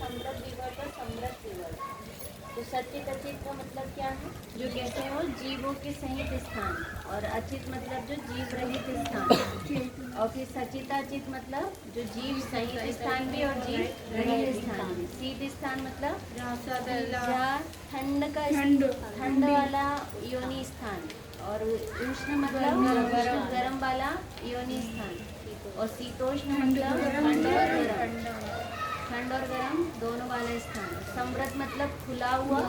समृद्ध विवर्त और समृद्ध विवर्त। तो सचित अचित का मतलब क्या है? जो कहते हैं वो जीवों के सहित स्थान, और अचित मतलब जो जीव रहित स्थान, और फिर सचिताचित मतलब जो जीव सहित स्थान भी और जीव रहित स्थान भी। शीत स्थान मतलब जहाँ ठंड वाला योनि स्थान, और उष्ण मतलब गर्म वाला योनि स्थान, और शीतोष्ण मतलब ठंड और गर्म दोनों वाला स्थान। समृद्ध मतलब खुला हुआ,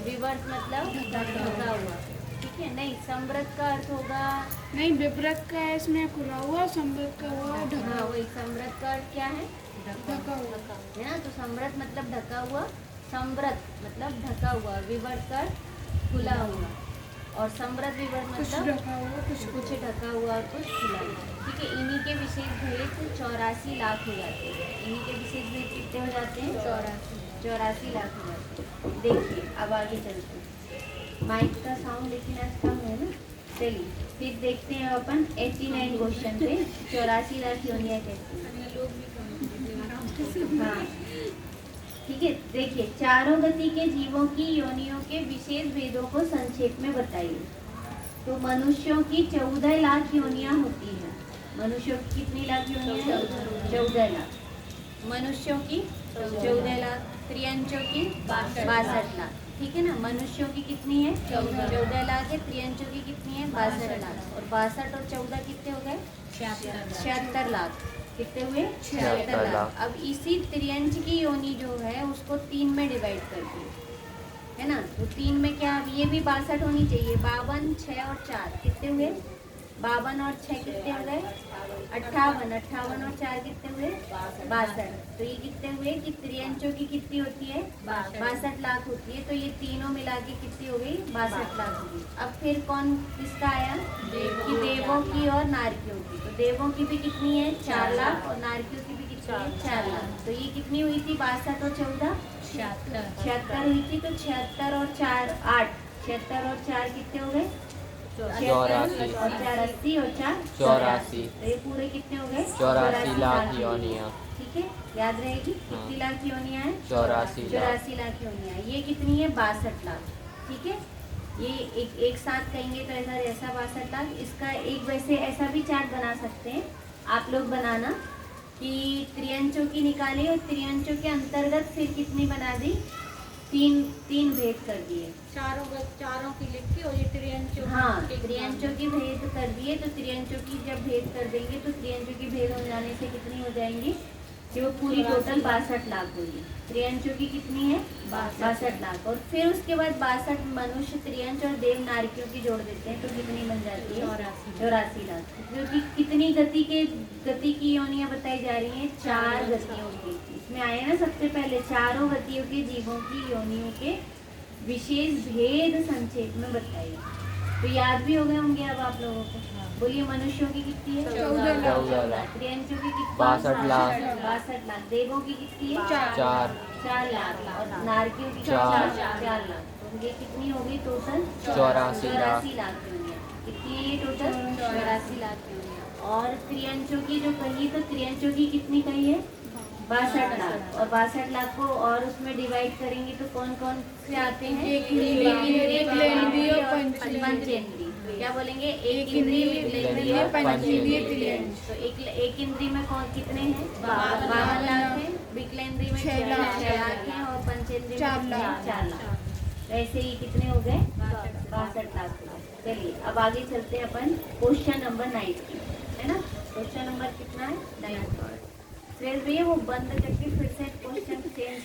विवर्त मतलब ढका हुआ। ठीक है, नहीं समृद्ध का अर्थ होगा, नहीं विपरीत का है इसमें, खुला हुआ, समृद्ध का हुआ ढका। हाँ वही समृद्ध का अर्थ क्या है? ढका हुआ है ना। तो समृद्ध मतलब ढका हुआ, समृद्ध मतलब ढका हुआ, विवर्त का अर्थ खुला हुआ, और समृद्ध विवर्त कुछ मतलब ढका हुआ कुछ ढका हुआ और कुछ खुला हुआ। ठीक है, इन्हीं के विशेष भेद 84 लाख हो जाते हैं। इन्हीं के विशेष भेद कितने हो जाते हैं? 84 लाख हो जाते हैं। देखिए अब आगे चलते हैं। माइक का साउंड लेकिन आज कम है ना। चलिए फिर देखते हैं अपन 89 क्वेश्चन पे 84 लाख योनियाँ कैसी हैं। हाँ ठीक है, देखिए चारों गति के जीवों की योनियों के विशेष भेदों को संक्षेप में बताइए। तो मनुष्यों की 14 लाख योनियां होती हैं। मनुष्यों की कितनी लाख योनियां? 14 लाख। मनुष्यों की 14 लाख, त्रियंचों की 62 लाख। ठीक है ना, मनुष्यों की कितनी है? 14 लाख है। त्रियंचों की कितनी है? 62 लाख। और 62 और 14 कितने हो गए? 76 लाख। कितने हुए? 76 लाख। अब इसी त्रियंच की योनि जो है उसको 3 में डिवाइड कर दिए, है ना। तो 3 में क्या, ये भी 62 होनी चाहिए। 52, 6 और 4 कितने हुए? 52 और 6 कितने हो गए? 58। 58 और 4 कितने हुए? 62। तो ये कितने हुए कि त्रियंचों की कितनी होती है? 62 लाख होती है। तो ये तीनों मिला के कितनी हो गई? 62 लाख हो गई। अब फिर कौन किसका आया? कि देवों की और नारकियों की। तो देवों की भी कितनी है? 4 लाख, और नारकियों की भी कितनी है? 4 लाख। तो ये कितनी हुई थी? 62 और 14 76 हुई थी। तो 76 और 4 8, 76 और 4 कितने हो गए? 84 और 4 80 और 4 84। तो ये पूरे कितने हो गए? 84 लाख योनियाँ। ठीक है, याद रहेगी कितनी लाख योनियाँ हैं? 84 लाख योनियाँ। ये कितनी है? 62 लाख। ठीक है, ये एक साथ कहेंगे तो ऐसा 62 लाख। इसका एक वैसे ऐसा भी चार्ट बना सकते हैं आप लोग, बनाना कि त्रियंचों की निकाली और त्रियंचों के अंतर्गत फिर कितनी बना दी? तीन भेद कर दिए। चारों की लिख के, और ये त्रियंचों। हाँ, त्रियंचों की भेद कर दिए। तो त्रियंचों की जब भेद कर देंगे तो त्रियंचों की भेद हो जाने से कितनी हो जाएंगी कि वो पूरी टोटल 62 लाख होगी। त्रियंचों की कितनी है? 62 लाख। और फिर उसके बाद 62 मनुष्य, त्रियंच और देव नारकियों की जोड़ देते हैं तो कितनी बन जाती है? 84 लाख। क्योंकि कितनी गति की योनियां बताई जा रही हैं? 4 गतियों की। इसमें आए ना सबसे पहले चारों गतियों के जीवों की योनियों के विशेष भेद संक्षेप में बताइए। तो याद भी हो गए होंगे अब आप लोगों को। बोलिए मनुष्यों की कितनी है? 14 लाख। त्रियंचों की कितनी? 62 लाख। 62 लाख। देवों की कितनी है? 4 लाख। और नारकियों की 4 4 लाख। तो ये कितनी हो गई टोटल? 84 लाख। लाख योनियां। कितनी है ये टोटल? 84 लाख योनियां। और त्रियंचों की जो कही, तो त्रियंचों की कितनी कही है? 62 लाख। और 62 लाख को और उसमें डिवाइड करेंगे तो कौन कौन से आते हैं? एक इंद्रिय और पंचेंद्रिय। क्या बोलेंगे? एक इंद्रिय, विकलेंद्रिय, पंचेंद्रिय, त्रियंच। तो एक इंद्रिय में कौन कितने हैं? 52 लाख है। विकलेंद्रिय में 6 लाख है, और पंचेंद्रिय में 4 लाख। तो ऐसे ही कितने हो गए? 62 लाख। चलिए अब आगे चलते हैं अपन क्वेश्चन नंबर 9 है ना। क्वेश्चन नंबर कितना है? 9। फिर भी वो बंद करके फिर से क्वेश्चन चेंज